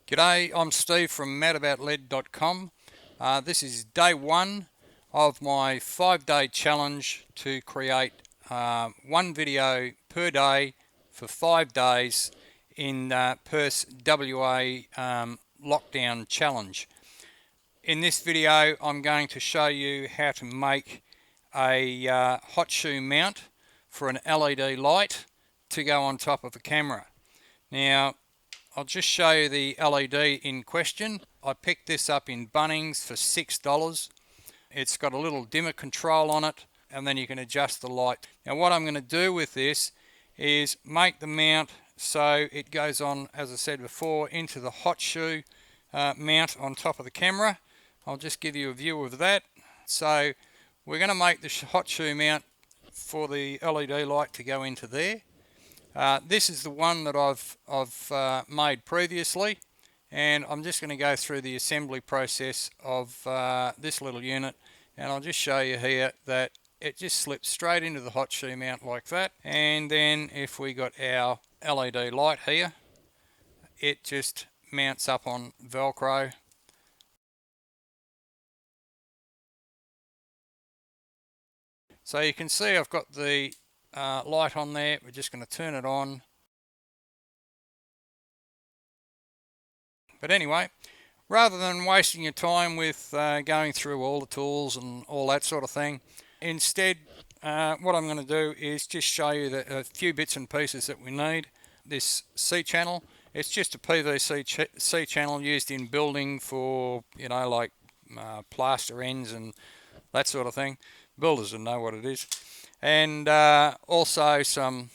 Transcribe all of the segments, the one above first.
G'day, I'm Steve from MadAboutLED.com. This is day one of my 5-day challenge to create one video per day for 5 days in Perth WA Lockdown challenge. In this video I'm going to show you how to make a hot shoe mount for an LED light to go on top of a camera. Now I'll just show you the LED in question. I picked this up in Bunnings for $6. It's got a little dimmer control on it, and then you can adjust the light. Now what I'm going to do with this is make the mount so it goes on, as I said before, into the hot shoe mount on top of the camera. I'll just give you a view of that. So we're going to make the hot shoe mount for the LED light to go into there. This is the one that I've made previously, and I'm just going to go through the assembly process of this little unit, and I'll just show you here that it just slips straight into the hot shoe mount like that. And then if we got our LED light here, it just mounts up on Velcro. So you can see I've got the light on there. We're just going to turn it on. But anyway, rather than wasting your time with going through all the tools and all that sort of thing, instead what I'm going to do is just show you a few bits and pieces that we need. This C channel, it's just a PVC C channel used in building for, you know, like plaster ends and that sort of thing. Builders will know what it is. And also some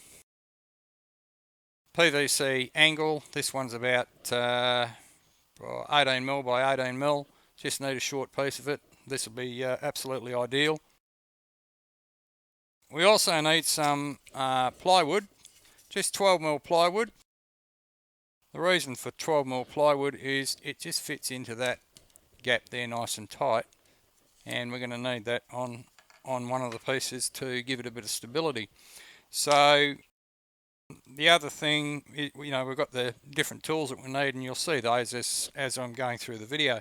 PVC angle. This one's about 18mm by 18mm. Just need a short piece of it. This will be absolutely ideal. We also need some plywood, just 12mm plywood. The reason for 12mm plywood is it just fits into that gap there nice and tight, and we're going to need that on one of the pieces to give it a bit of stability. So the other thing is, you know, we've got the different tools that we need, and you'll see those as I'm going through the video.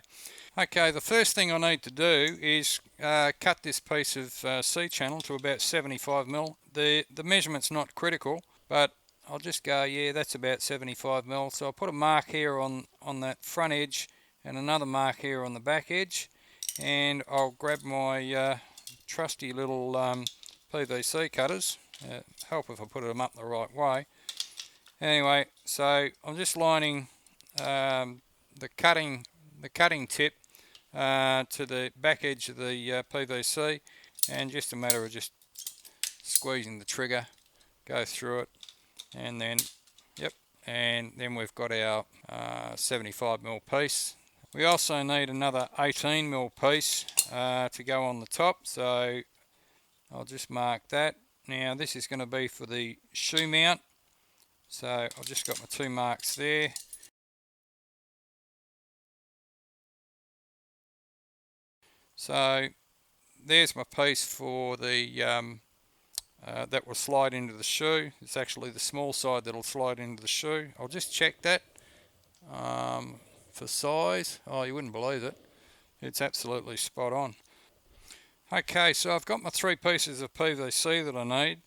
Okay, the first thing I need to do is cut this piece of C channel to about 75mm. The measurement's not critical, but I'll just go, yeah, that's about 75mm. So I'll put a mark here on that front edge and another mark here on the back edge, and I'll grab my trusty little PVC cutters. Help if I put them up the right way. Anyway, so I'm just lining the cutting tip to the back edge of the PVC, and just a matter of just squeezing the trigger, go through it, and then and then we've got our 75mm piece. We also need another 18mm piece to go on the top, so I'll just mark that. Now this is going to be for the shoe mount, so I've just got my two marks there. So there's my piece for the that will slide into the shoe. It's actually the small side that will slide into the shoe. I'll just check that for size. Oh, you wouldn't believe it. It's absolutely spot on. Okay, so I've got my three pieces of PVC that I need.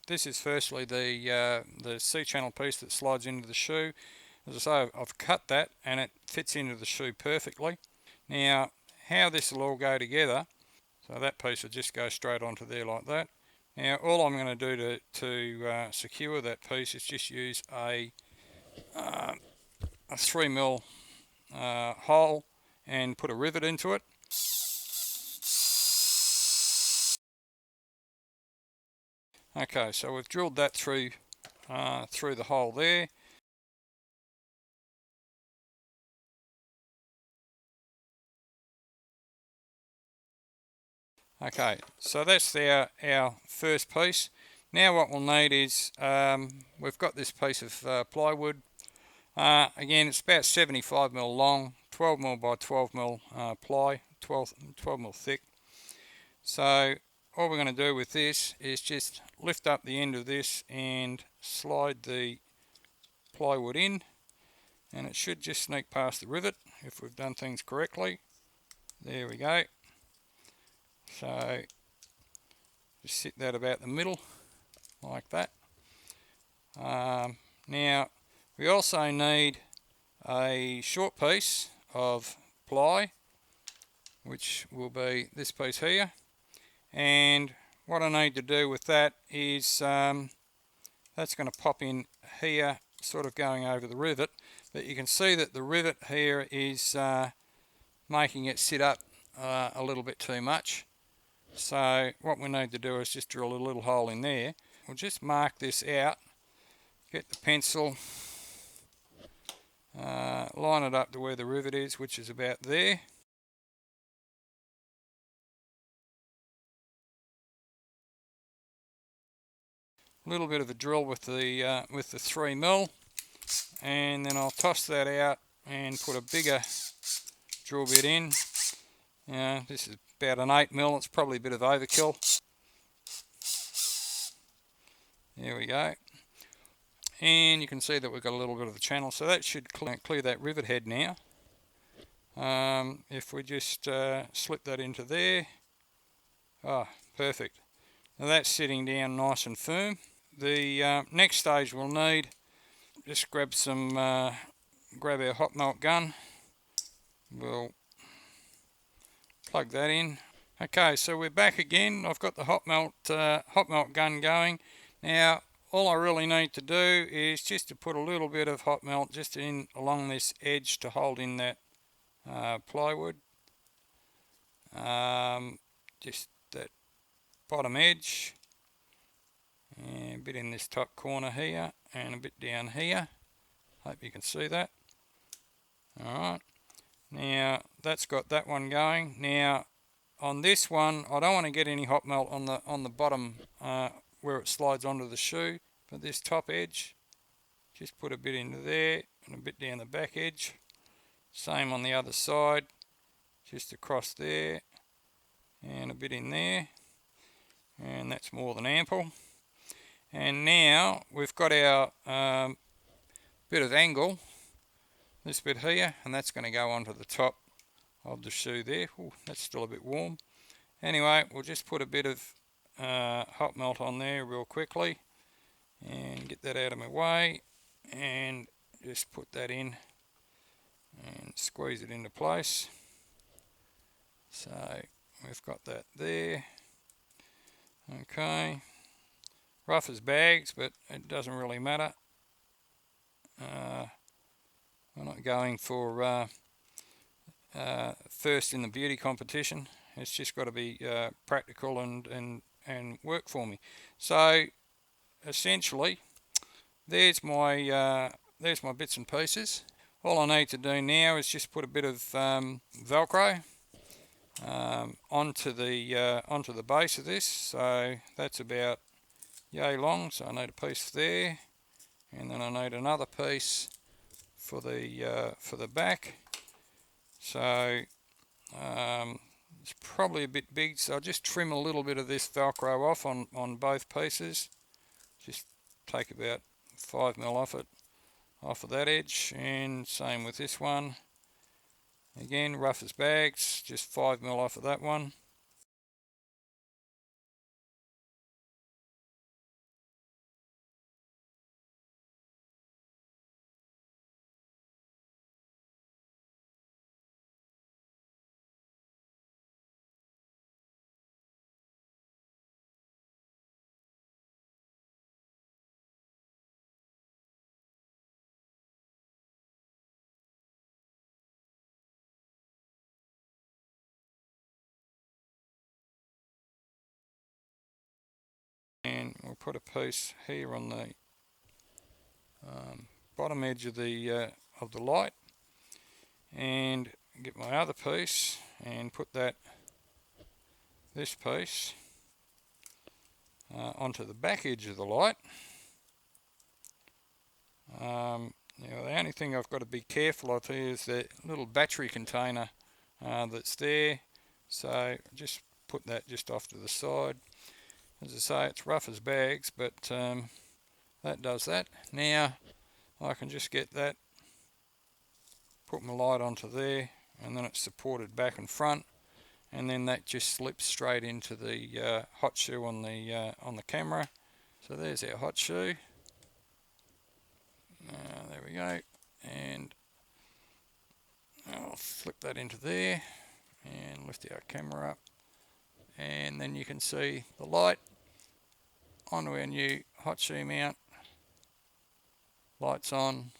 This is firstly the C channel piece that slides into the shoe. As I say, I've cut that and it fits into the shoe perfectly. Now, how this will all go together, so that piece will just go straight onto there like that. Now, all I'm going to do to secure that piece is just use a 3mm hole and put a rivet into it. Okay, so we've drilled that through the hole there. Okay, so that's our first piece. Now what we'll need is, we've got this piece of plywood. Again, it's about 75mm long, 12mm by 12mm ply, 12mm thick. So all we're going to do with this is just lift up the end of this and slide the plywood in, and it should just sneak past the rivet if we've done things correctly. There we go. So just sit that about the middle like that. Now we also need a short piece of ply, which will be this piece here, and what I need to do with that is that's going to pop in here, sort of going over the rivet, but you can see that the rivet here is making it sit up a little bit too much. So what we need to do is just drill a little hole in there. We'll just mark this out, get the pencil, line it up to where the rivet is, which is about there. A little bit of a drill with the 3mm, and then I'll toss that out and put a bigger drill bit in. This is about an 8mm, it's probably a bit of overkill. There we go. And you can see that we've got a little bit of the channel, so that should clear that rivet head now. If we just slip that into there, perfect. Now that's sitting down nice and firm. The next stage we'll need, just grab our hot melt gun. We'll plug that in. Okay, so we're back again. I've got the hot melt gun going. Now all I really need to do is just to put a little bit of hot melt just in along this edge to hold in that plywood. Just that bottom edge, and a bit in this top corner here, and a bit down here. Hope you can see that. Alright, now that's got that one going. Now on this one I don't want to get any hot melt on the bottom where it slides onto the shoe, but this top edge, just put a bit into there and a bit down the back edge. Same on the other side, just across there and a bit in there, and that's more than ample. And now we've got our bit of angle, this bit here, and that's going to go onto the top of the shoe there. Ooh, that's still a bit warm. Anyway, we'll just put a bit of hot melt on there real quickly and get that out of my way, and just put that in and squeeze it into place. So we've got that there. Okay, rough as bags, but it doesn't really matter. We're not going for first in the beauty competition. It's just got to be practical and work for me. So essentially, there's my bits and pieces. All I need to do now is just put a bit of Velcro onto the base of this. So that's about yay long. So I need a piece there, and then I need another piece for the back. So it's probably a bit big, so I'll just trim a little bit of this Velcro off on both pieces. Just take about 5mm off of that edge, and same with this one. Again, rough as bags, just 5mm off of that one. And we'll put a piece here on the bottom edge of the light, and get my other piece and put this piece onto the back edge of the light. Now the only thing I've got to be careful of here is the little battery container that's there, so just put that just off to the side. As I say, it's rough as bags, but that does that. Now I can just get that put my light onto there, and then it's supported back and front, and then that just slips straight into the hot shoe on the camera. So there's our hot shoe. There we go, and I'll flip that into there and lift our camera up, and then you can see the light onto our new hot shoe mount. Lights on,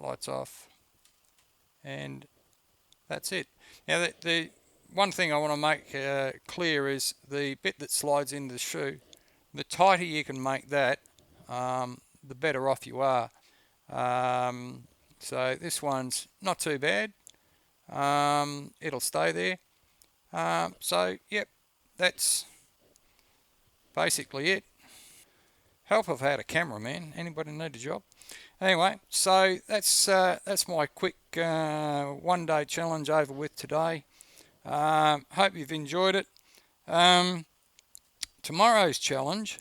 lights off, and that's it. Now the one thing I want to make clear is the bit that slides into the shoe. The tighter you can make that, the better off you are. So this one's not too bad. It'll stay there. So yep, that's basically it. Help I've had a cameraman. Anybody need a job? Anyway, so that's my quick one-day challenge over with today. Hope you've enjoyed it. Tomorrow's challenge